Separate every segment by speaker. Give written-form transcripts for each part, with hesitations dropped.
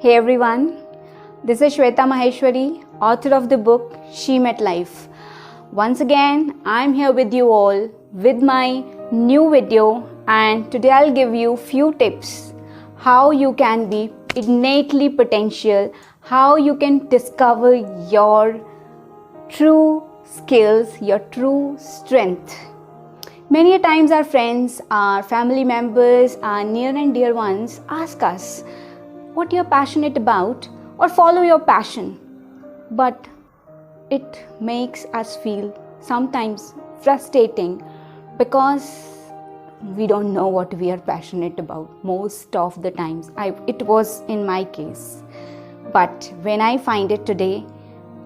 Speaker 1: Hey everyone, this is Shweta Maheshwari, author of the book She Met Life. Once again, I'm here with you all with my new video, and today I'll give you few tips how you can be innately potential, how you can discover your true skills, your true strength. Many a times our friends, our family members, our near and dear ones ask us what you're passionate about or follow your passion, but it makes us feel sometimes frustrating because we don't know what we are passionate about most of the times. It was in my case, but when I find it today,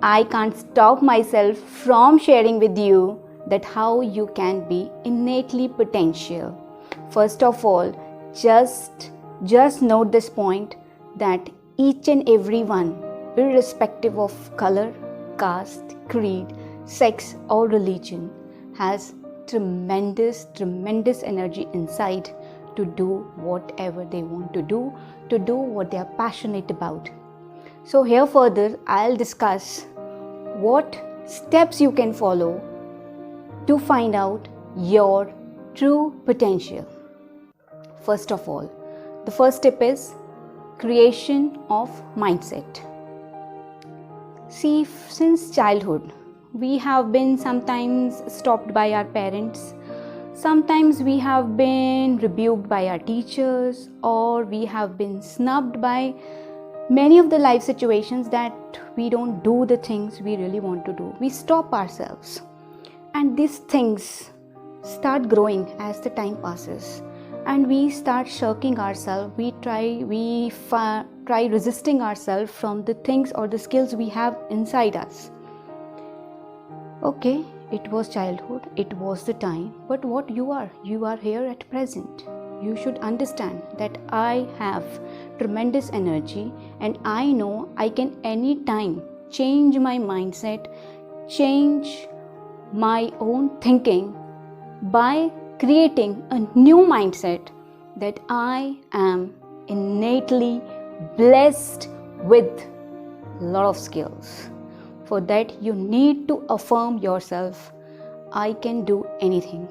Speaker 1: I can't stop myself from sharing with you that how you can be innately potential. First of all, just note this point that each and every one, irrespective of color, caste, creed, sex or religion, has tremendous energy inside to do whatever they want to do what they are passionate about. So here further I'll discuss what steps you can follow to find out your true potential. First of all, the first step is creation of mindset. See, since childhood, we have been sometimes stopped by our parents, sometimes we have been rebuked by our teachers, or we have been snubbed by many of the life situations that we don't do the things we really want to do. We stop ourselves, and these things start growing as the time passes, and we start shirking ourselves. We try resisting ourselves from the things or the skills we have inside us. Okay, it was childhood, it was the time, but what you are here at present. You should understand that I have tremendous energy, and I know I can anytime change my mindset, change my own thinking by creating a new mindset that I am innately blessed with a lot of skills. For that, you need to affirm yourself. I can do anything.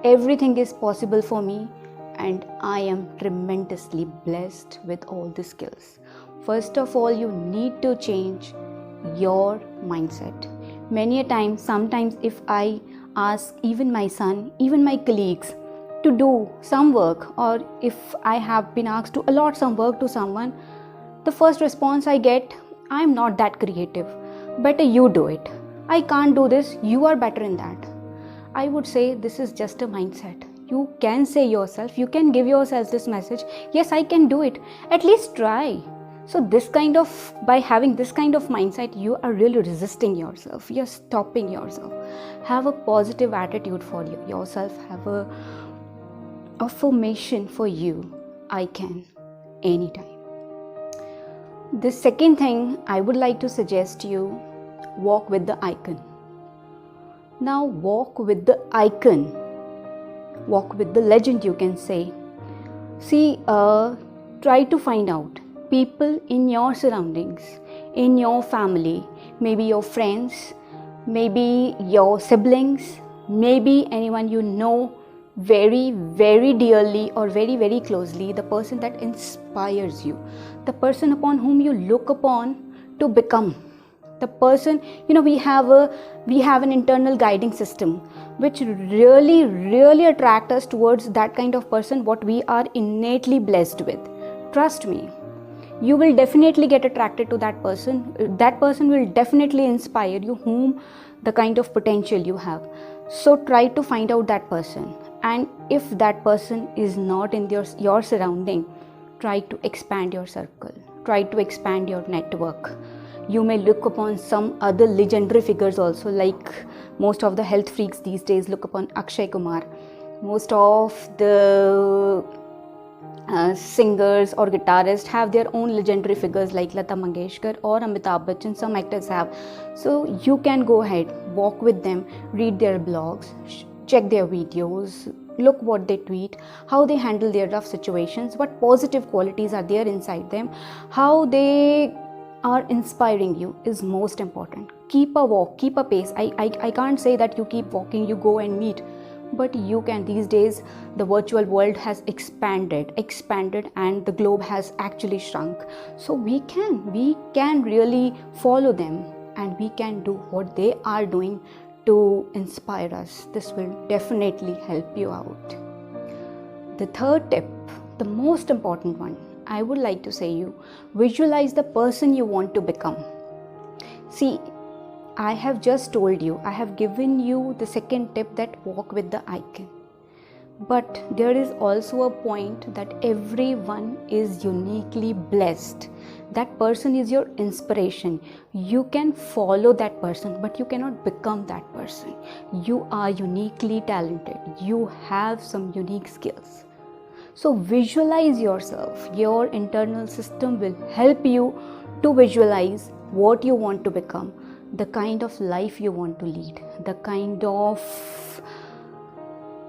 Speaker 1: Everything is possible for me, and I am tremendously blessed with all the skills. First of all, you need to change your mindset. Many a time, sometimes if I ask even my son, even my colleagues to do some work, or if I have been asked to allot some work to someone, the first response I get, I'm not that creative. Better you do it. I can't do this. You are better in that. I would say this is just a mindset. You can say yourself, you can give yourself this message, yes, I can do it. At least try. So by having this kind of mindset, you are really resisting yourself. You're stopping yourself. Have a positive attitude for yourself. Have a affirmation for you. I can anytime. The second thing I would like to suggest you, walk with the icon. Now walk with the icon. Walk with the legend, you can say. See, try to find out people in your surroundings, in your family, maybe your friends, maybe your siblings, maybe anyone you know very dearly or very closely, the person that inspires you, the person upon whom you look upon to become. The person, we have an internal guiding system which really attract us towards that kind of person what we are innately blessed with. Trust me, you will definitely get attracted to that person. That person will definitely inspire you, whom the kind of potential you have. So try to find out that person, and if that person is not in your surrounding, try to expand your circle, try to expand your network. You may look upon some other legendary figures also, like most of the health freaks these days look upon Akshay Kumar. Most of the singers or guitarists have their own legendary figures like Lata Mangeshkar or Amitabh Bachchan. Some actors have. So you can go ahead, walk with them, read their blogs, check their videos, look what they tweet, how they handle their rough situations, what positive qualities are there inside them, how they are inspiring you is most important. Keep a walk, keep a pace. I can't say that you keep walking, you go and meet, but you can. These days the virtual world has expanded and the globe has actually shrunk. So we can really follow them, and we can do what they are doing to inspire us. This will definitely help you out. The third tip, the most important one, I would like to say you visualize the person you want to become. See, I have just told you, I have given you the second tip, that walk with the icon. But there is also a point that everyone is uniquely blessed. That person is your inspiration. You can follow that person, but you cannot become that person. You are uniquely talented. You have some unique skills. So visualize yourself. Your internal system will help you to visualize what you want to become, the kind of life you want to lead, the kind of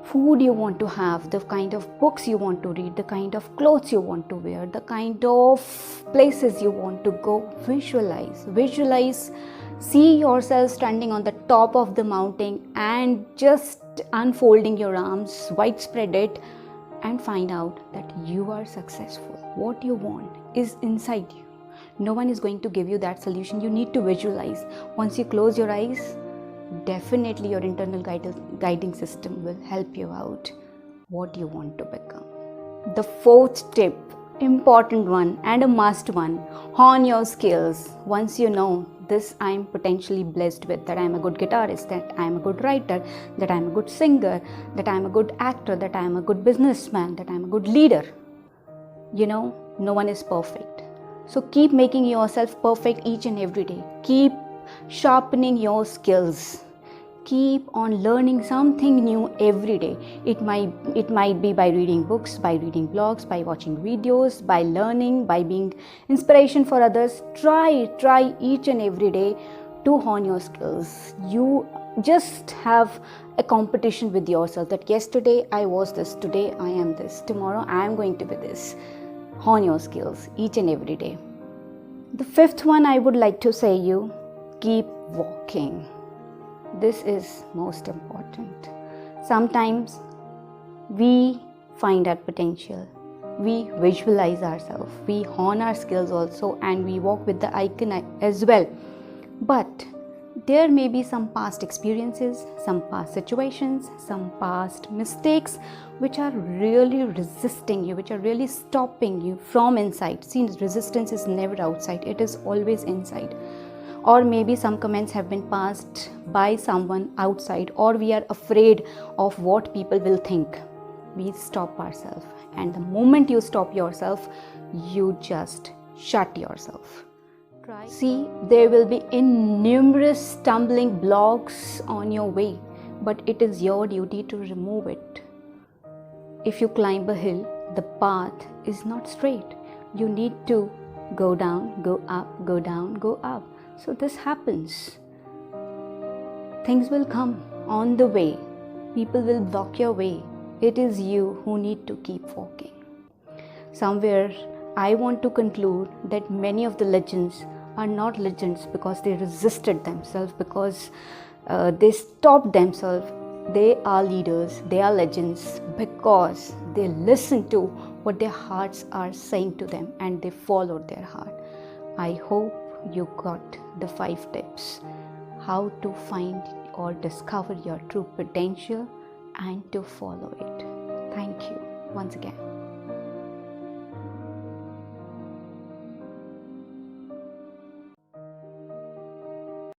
Speaker 1: food you want to have, the kind of books you want to read, the kind of clothes you want to wear, the kind of places you want to go. Visualize. See yourself standing on the top of the mountain and just unfolding your arms, widespread it, and find out that you are successful. What you want is inside you. No one is going to give you that solution. You need to visualize. Once you close your eyes, definitely your internal guiding system will help you out what you want to become. The fourth tip, important one and a must one, hone your skills. Once you know this, I am potentially blessed with, that I am a good guitarist, that I am a good writer, that I am a good singer, that I am a good actor, that I am a good businessman, that I am a good leader. No one is perfect. So keep making yourself perfect each and every day. Keep sharpening your skills. Keep on learning something new every day. It might be by reading books, by reading blogs, by watching videos, by learning, by being inspiration for others. Try each and every day to hone your skills. You just have a competition with yourself, that yesterday I was this, today I am this, tomorrow I am going to be this. Hone your skills each and every day. The fifth one I would like to say you, keep walking. This is most important. Sometimes we find our potential, we visualize ourselves, we hone our skills also, and we walk with the icon as well. But there may be some past experiences, some past situations, some past mistakes which are really resisting you, which are really stopping you from inside. See, resistance is never outside, it is always inside. Or maybe some comments have been passed by someone outside, or we are afraid of what people will think. We stop ourselves, and the moment you stop yourself, you just shut yourself. See, there will be innumerous stumbling blocks on your way, but it is your duty to remove it. If you climb a hill, the path is not straight. You need to go down, go up, go down, go up. So this happens. Things will come on the way. People will block your way. It is you who need to keep walking. Somewhere I want to conclude that many of the legends are not legends because they resisted themselves, because they stopped themselves. They are leaders, they are legends because they listen to what their hearts are saying to them and they followed their heart. I hope you got the 5 tips how to find or discover your true potential and to follow it. Thank you once again.